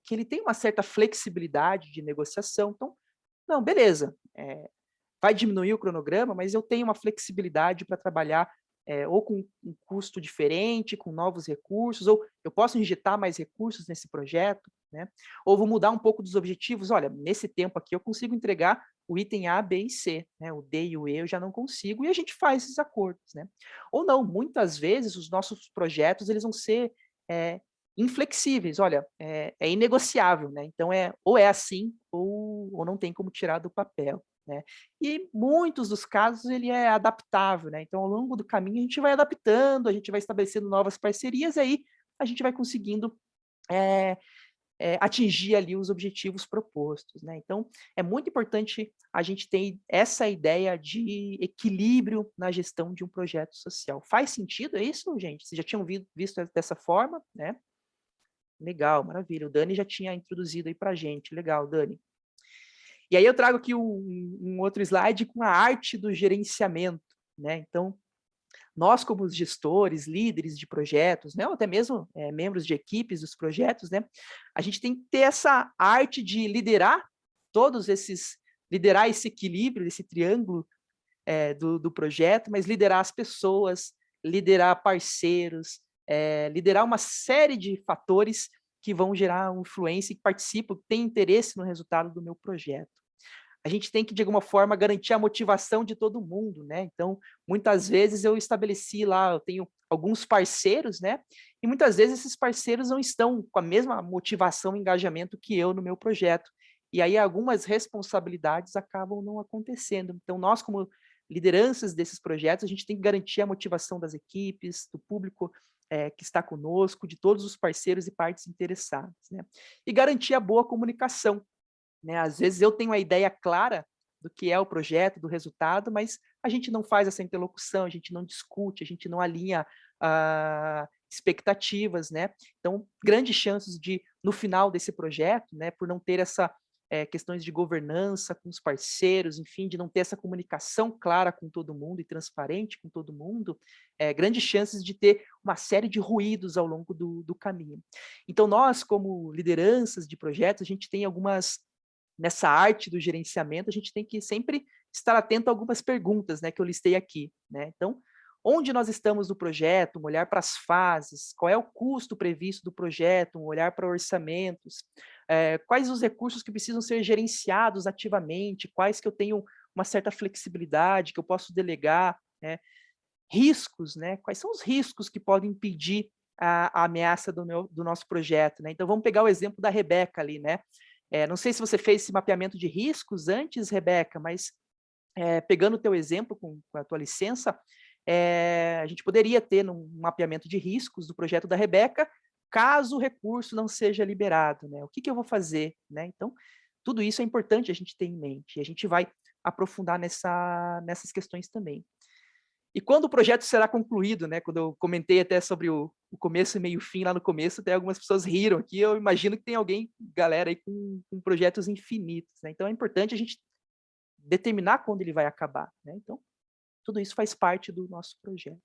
que ele tem uma certa flexibilidade de negociação. Então, não, beleza, vai diminuir o cronograma, mas eu tenho uma flexibilidade para trabalhar ou com um custo diferente, com novos recursos, ou eu posso injetar mais recursos nesse projeto, né? Ou vou mudar um pouco dos objetivos. Olha, nesse tempo aqui eu consigo entregar o item A, B e C, né? O D e o E eu já não consigo, e a gente faz esses acordos, né? Ou não, muitas vezes os nossos projetos eles vão ser inflexíveis. Olha, é inegociável, né? Então ou é assim ou não tem como tirar do papel, né? E muitos dos casos ele é adaptável, né? Então ao longo do caminho a gente vai adaptando, a gente vai estabelecendo novas parcerias, e aí a gente vai conseguindo atingir ali os objetivos propostos, né? Então é muito importante a gente ter essa ideia de equilíbrio na gestão de um projeto social. Faz sentido isso, gente? Vocês já tinham visto dessa forma, né? Legal, maravilha. O Dani já tinha introduzido aí para a gente. Legal, Dani. E aí eu trago aqui um outro slide com a arte do gerenciamento, né? Então, nós como gestores, líderes de projetos, né? Ou até mesmo membros de equipes dos projetos, né? A gente tem que ter essa arte de liderar liderar esse equilíbrio, esse triângulo do projeto, mas liderar as pessoas, liderar parceiros, liderar uma série de fatores que vão gerar influência e que participam, que têm interesse no resultado do meu projeto. A gente tem que, de alguma forma, garantir a motivação de todo mundo, né? Então, muitas vezes eu estabeleci lá, eu tenho alguns parceiros, né? E muitas vezes esses parceiros não estão com a mesma motivação e engajamento que eu no meu projeto. E aí algumas responsabilidades acabam não acontecendo. Então, nós, como lideranças desses projetos, a gente tem que garantir a motivação das equipes, do público que está conosco, de todos os parceiros e partes interessadas, né? E garantir a boa comunicação, né? Às vezes eu tenho a ideia clara do que é o projeto, do resultado, mas a gente não faz essa interlocução, a gente não discute, a gente não alinha expectativas, né? Então, grandes chances de, no final desse projeto, né, por não ter essa questões de governança com os parceiros, enfim, de não ter essa comunicação clara com todo mundo e transparente com todo mundo, grandes chances de ter uma série de ruídos ao longo do caminho. Então, nós, como lideranças de projetos, a gente tem algumas nessa arte do gerenciamento, a gente tem que sempre estar atento a algumas perguntas, né, que eu listei aqui, né? Então, onde nós estamos no projeto, um olhar para as fases, qual é o custo previsto do projeto, um olhar para orçamentos, quais os recursos que precisam ser gerenciados ativamente, quais que eu tenho uma certa flexibilidade, que eu posso delegar, né? Riscos, né? Quais são os riscos que podem impedir a ameaça do nosso projeto, né? Então, vamos pegar o exemplo da Rebeca ali, né? Não sei se você fez esse mapeamento de riscos antes, Rebeca, mas pegando o teu exemplo com a tua licença, a gente poderia ter um mapeamento de riscos do projeto da Rebeca, caso o recurso não seja liberado, né? O que eu vou fazer, né? Então, tudo isso é importante a gente ter em mente, e a gente vai aprofundar nessas questões também. E quando o projeto será concluído, né? Quando eu comentei até sobre o começo, meio e fim lá no começo, até algumas pessoas riram aqui, eu imagino que tem alguém, galera aí com projetos infinitos, né? Então é importante a gente determinar quando ele vai acabar, né? Então, tudo isso faz parte do nosso projeto.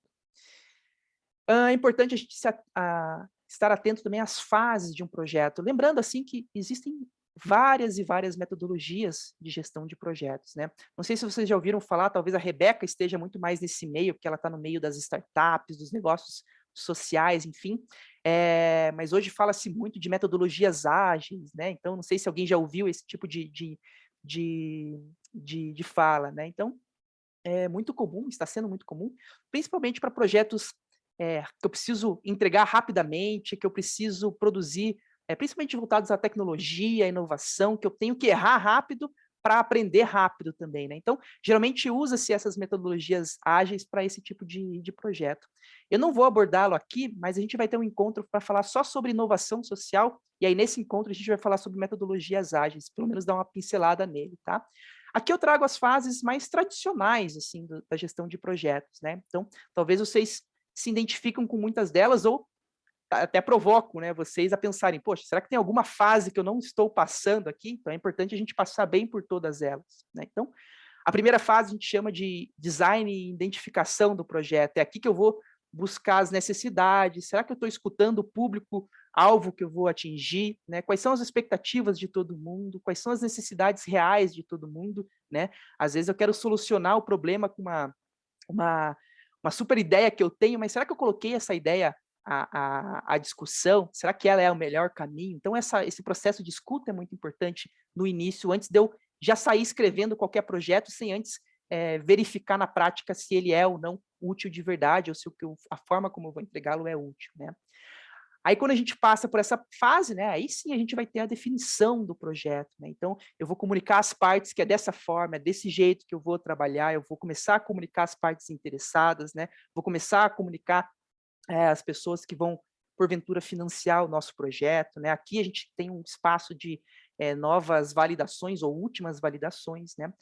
É importante a gente estar atento também às fases de um projeto, lembrando assim que existem várias e várias metodologias de gestão de projetos, né? Não sei se vocês já ouviram falar, talvez a Rebeca esteja muito mais nesse meio, porque ela está no meio das startups, dos negócios sociais, enfim, mas hoje fala-se muito de metodologias ágeis, né? Então, não sei se alguém já ouviu esse tipo de fala, né? Então, é muito comum, está sendo muito comum, principalmente para projetos que eu preciso entregar rapidamente, que eu preciso produzir, principalmente voltados à tecnologia, à inovação, que eu tenho que errar rápido para aprender rápido também, né? Então, geralmente usa-se essas metodologias ágeis para esse tipo de projeto. Eu não vou abordá-lo aqui, mas a gente vai ter um encontro para falar só sobre inovação social, e aí nesse encontro a gente vai falar sobre metodologias ágeis, pelo menos dar uma pincelada nele, tá? Aqui eu trago as fases mais tradicionais, assim, da gestão de projetos, né? Então, talvez vocês se identificam com muitas delas ou até provoco, né, vocês a pensarem, poxa, será que tem alguma fase que eu não estou passando aqui? Então é importante a gente passar bem por todas elas, né? Então, a primeira fase a gente chama de design e identificação do projeto. É aqui que eu vou buscar as necessidades. Será que eu estou escutando o público-alvo que eu vou atingir, né? Quais são as expectativas de todo mundo? Quais são as necessidades reais de todo mundo, né? Às vezes eu quero solucionar o problema com uma super ideia que eu tenho, mas será que eu coloquei essa ideia à discussão? Será que ela é o melhor caminho? Então, esse processo de escuta é muito importante no início, antes de eu já sair escrevendo qualquer projeto, sem antes verificar na prática se ele é ou não útil de verdade, ou se a forma como eu vou entregá-lo é útil, né? Aí, quando a gente passa por essa fase, né, aí sim a gente vai ter a definição do projeto, né? Então, eu vou comunicar as partes que é dessa forma, é desse jeito que eu vou trabalhar, eu vou começar a comunicar as partes interessadas, né? Vou começar a comunicar as pessoas que vão, porventura, financiar o nosso projeto, né? Aqui a gente tem um espaço de novas validações ou últimas validações, né?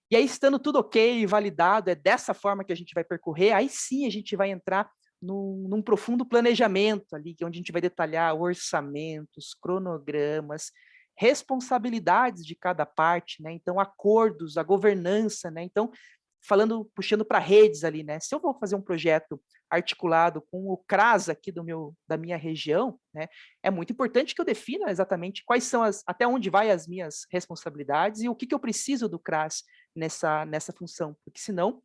E aí, estando tudo ok, validado, é dessa forma que a gente vai percorrer, aí sim a gente vai entrar num profundo planejamento ali, que é onde a gente vai detalhar orçamentos, cronogramas, responsabilidades de cada parte, né? Então, acordos, a governança, né? Então, puxando para redes ali, né? Se eu vou fazer um projeto articulado com o CRAS aqui da minha região, né? É muito importante que eu defina exatamente quais são até onde vai as minhas responsabilidades e o que eu preciso do CRAS nessa função, porque senão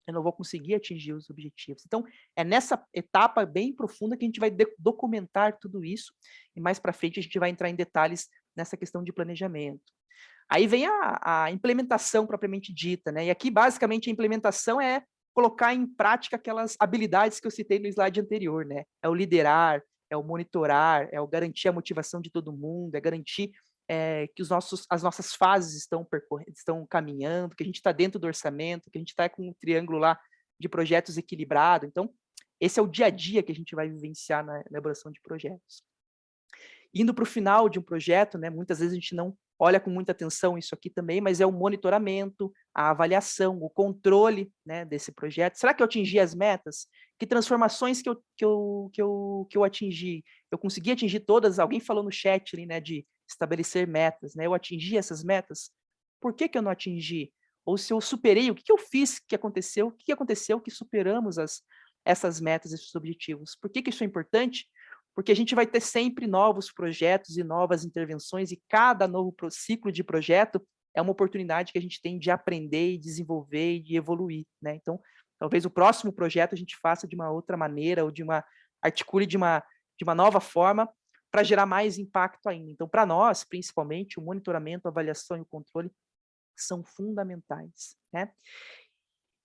eu não vou conseguir atingir os objetivos. Então, é nessa etapa bem profunda que a gente vai documentar tudo isso, e mais para frente a gente vai entrar em detalhes nessa questão de planejamento. Aí vem a implementação propriamente dita, né? E aqui, basicamente, a implementação é colocar em prática aquelas habilidades que eu citei no slide anterior, né? É o liderar, é o monitorar, é o garantir a motivação de todo mundo, é garantir que as nossas fases estão caminhando, que a gente está dentro do orçamento, que a gente está com um triângulo lá de projetos equilibrado. Então, esse é o dia a dia que a gente vai vivenciar na elaboração de projetos. Indo para o final de um projeto, né, muitas vezes a gente não olha com muita atenção isso aqui também, mas é o monitoramento, a avaliação, o controle, né, desse projeto. Será que eu atingi as metas? Que transformações que eu atingi? Eu consegui atingir todas? Alguém falou no chat ali, né, de estabelecer metas, né? Eu atingi essas metas? Por que eu não atingi? Ou se eu superei, o que eu fiz que aconteceu? O que aconteceu que superamos essas metas, esses objetivos? Por que isso é importante? Porque a gente vai ter sempre novos projetos e novas intervenções, e cada novo ciclo de projeto é uma oportunidade que a gente tem de aprender, e desenvolver e de evoluir, né? Então, talvez o próximo projeto a gente faça de uma outra maneira, ou articule de uma nova forma, para gerar mais impacto ainda. Então, para nós, principalmente, o monitoramento, a avaliação e o controle são fundamentais, né?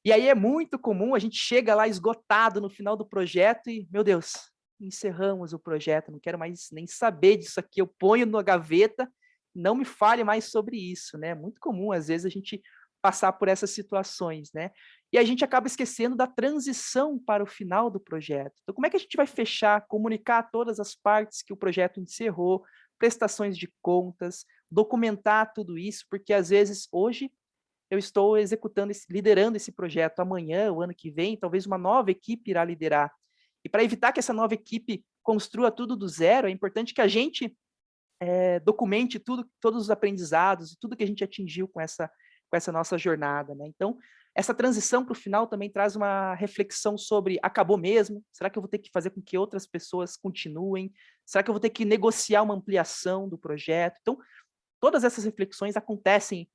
E aí é muito comum, a gente chega lá esgotado no final do projeto e, meu Deus, encerramos o projeto, não quero mais nem saber disso aqui, eu ponho na gaveta, não me fale mais sobre isso, né? É muito comum, às vezes, a gente passar por essas situações, né? E a gente acaba esquecendo da transição para o final do projeto. Então, como é que a gente vai fechar, comunicar todas as partes que o projeto encerrou, prestações de contas, documentar tudo isso, porque às vezes, hoje, eu estou liderando esse projeto, amanhã, o ano que vem, talvez uma nova equipe irá liderar. E para evitar que essa nova equipe construa tudo do zero, é importante que a gente documente todos os aprendizados, tudo que a gente atingiu com essa nossa jornada, né? Então, essa transição para o final também traz uma reflexão sobre: acabou mesmo? Será que eu vou ter que fazer com que outras pessoas continuem? Será que eu vou ter que negociar uma ampliação do projeto? Então, todas essas reflexões acontecem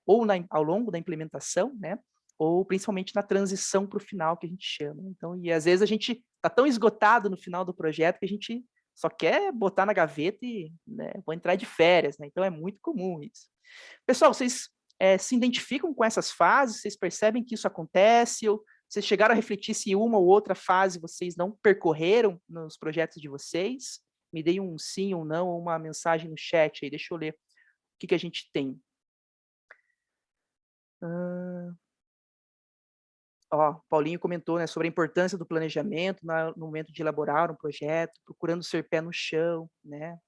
ou ao longo da implementação, né? Ou principalmente na transição para o final, que a gente chama. Então, e às vezes a gente está tão esgotado no final do projeto que a gente só quer botar na gaveta e, né, vou entrar de férias, né? Então é muito comum isso. Pessoal, vocês se identificam com essas fases? Vocês percebem que isso acontece? Ou vocês chegaram a refletir se uma ou outra fase vocês não percorreram nos projetos de vocês? Me deem um sim ou não, ou uma mensagem no chat aí, deixa eu ler o que a gente tem. Paulinho comentou, né, sobre a importância do planejamento no momento de elaborar um projeto, procurando ser pé no chão, né?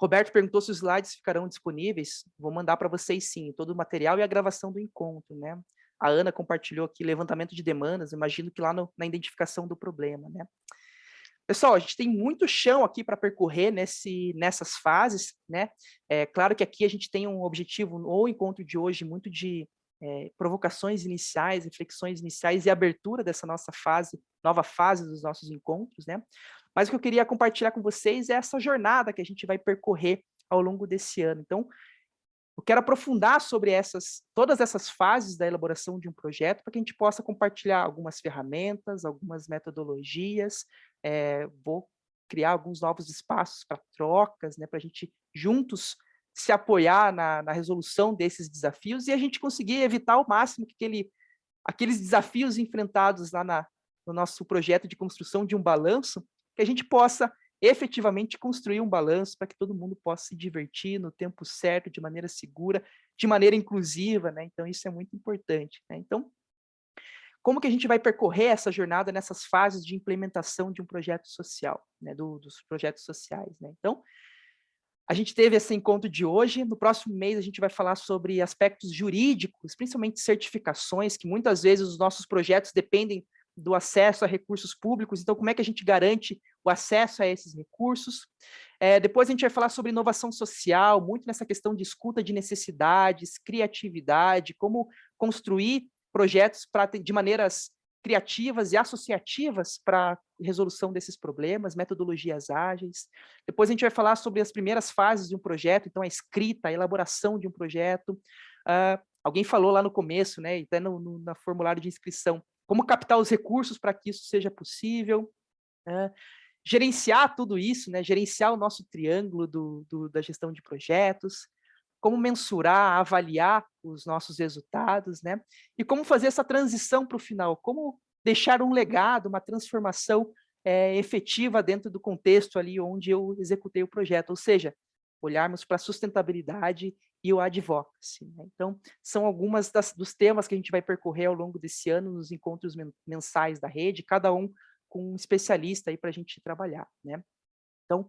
Roberto perguntou se os slides ficarão disponíveis. Vou mandar para vocês, sim, todo o material e a gravação do encontro, né? A Ana compartilhou aqui levantamento de demandas, imagino que lá na identificação do problema, né? Pessoal, a gente tem muito chão aqui para percorrer nessas fases, né? É claro que aqui a gente tem um objetivo, no encontro de hoje, muito de provocações iniciais, reflexões iniciais e abertura dessa nova fase dos nossos encontros, né? Mas o que eu queria compartilhar com vocês é essa jornada que a gente vai percorrer ao longo desse ano. Então, eu quero aprofundar sobre todas essas fases da elaboração de um projeto, para que a gente possa compartilhar algumas ferramentas, algumas metodologias, vou criar alguns novos espaços para trocas, né, para a gente juntos se apoiar na resolução desses desafios e a gente conseguir evitar ao máximo que aqueles desafios enfrentados lá no nosso projeto de construção de um balanço, que a gente possa efetivamente construir um balanço para que todo mundo possa se divertir no tempo certo, de maneira segura, de maneira inclusiva, né? Então, isso é muito importante, né? Então, como que a gente vai percorrer essa jornada nessas fases de implementação de um projeto social, né? Dos projetos sociais, né? Então, a gente teve esse encontro de hoje. No próximo mês, a gente vai falar sobre aspectos jurídicos, principalmente certificações, que muitas vezes os nossos projetos dependem do acesso a recursos públicos. Então, como é que a gente garante o acesso a esses recursos? Depois a gente vai falar sobre inovação social, muito nessa questão de escuta de necessidades, criatividade, como construir projetos de maneiras criativas e associativas para a resolução desses problemas, metodologias ágeis. Depois a gente vai falar sobre as primeiras fases de um projeto, então a escrita, a elaboração de um projeto, alguém falou lá no começo, né, até na formulário de inscrição, como captar os recursos para que isso seja possível, gerenciar tudo isso, né, gerenciar o nosso triângulo da gestão de projetos, como mensurar, avaliar os nossos resultados, né, e como fazer essa transição para o final, como deixar um legado, uma transformação efetiva dentro do contexto ali onde eu executei o projeto, ou seja, olharmos para a sustentabilidade e o advocacy, né? Então, são algumas dos temas que a gente vai percorrer ao longo desse ano nos encontros mensais da rede, cada um com um especialista aí para a gente trabalhar, né? Então,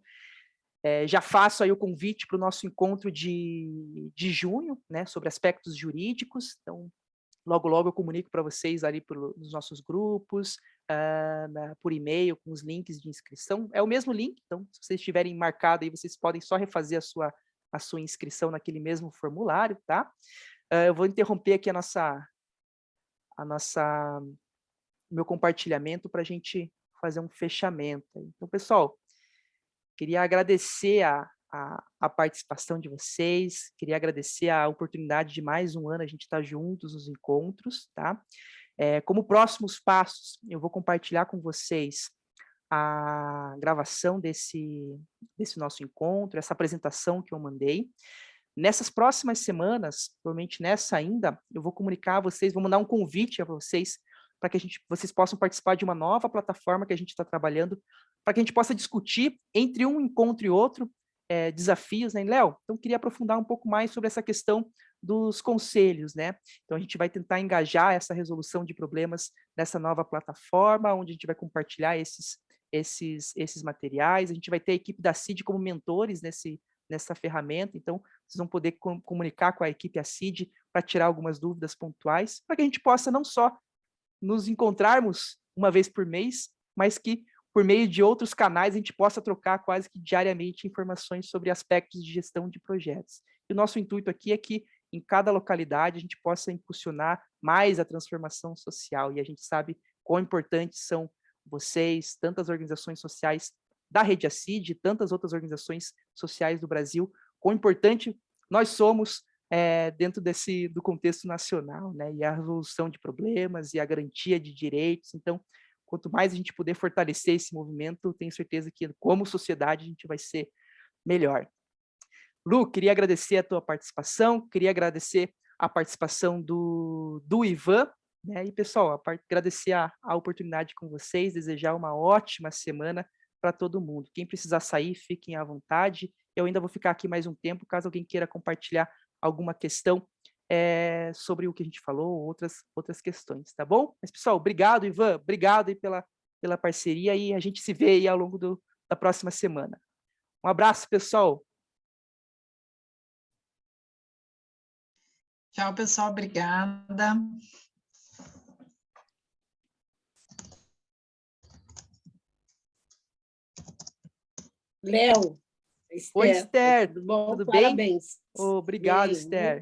já faço aí o convite para o nosso encontro de junho, né, sobre aspectos jurídicos. Então, logo, logo eu comunico para vocês ali nos nossos grupos, por e-mail, com os links de inscrição. É o mesmo link, então, se vocês tiverem marcado aí, vocês podem só refazer a sua inscrição naquele mesmo formulário, tá? Eu vou interromper aqui meu compartilhamento para a gente fazer um fechamento. Então, pessoal, queria agradecer a participação de vocês, queria agradecer a oportunidade de mais um ano a gente estar juntos nos encontros, tá? Como próximos passos, eu vou compartilhar com vocês a gravação desse nosso encontro, essa apresentação que eu mandei. Nessas próximas semanas, provavelmente nessa ainda, eu vou comunicar a vocês, vou mandar um convite a vocês para que vocês possam participar de uma nova plataforma que a gente está trabalhando, para que a gente possa discutir entre um encontro e outro desafios, né, Léo? Então, queria aprofundar um pouco mais sobre essa questão dos conselhos, né? Então, a gente vai tentar engajar essa resolução de problemas nessa nova plataforma, onde a gente vai compartilhar esses materiais, a gente vai ter a equipe da CID como mentores nessa ferramenta, então vocês vão poder comunicar com a equipe CID para tirar algumas dúvidas pontuais, para que a gente possa não só nos encontrarmos uma vez por mês, mas que por meio de outros canais a gente possa trocar quase que diariamente informações sobre aspectos de gestão de projetos. E o nosso intuito aqui é que em cada localidade a gente possa impulsionar mais a transformação social, e a gente sabe quão importantes são vocês, tantas organizações sociais da Rede ACID, tantas outras organizações sociais do Brasil, quão importante nós somos dentro do contexto nacional, né? E a resolução de problemas e a garantia de direitos. Então, quanto mais a gente puder fortalecer esse movimento, tenho certeza que, como sociedade, a gente vai ser melhor. Lu, queria agradecer a tua participação, queria agradecer a participação do Ivan, né? E, pessoal, agradecer a oportunidade com vocês, desejar uma ótima semana para todo mundo. Quem precisar sair, fiquem à vontade. Eu ainda vou ficar aqui mais um tempo, caso alguém queira compartilhar alguma questão sobre o que a gente falou, outras questões, tá bom? Mas, pessoal, obrigado, Ivan, obrigado aí pela parceria, e a gente se vê aí ao longo da próxima semana. Um abraço, pessoal. Tchau, pessoal, obrigada. Léo, Oi, Esther, tudo bom? tudo bem? Parabéns. Obrigado, Bem, Esther.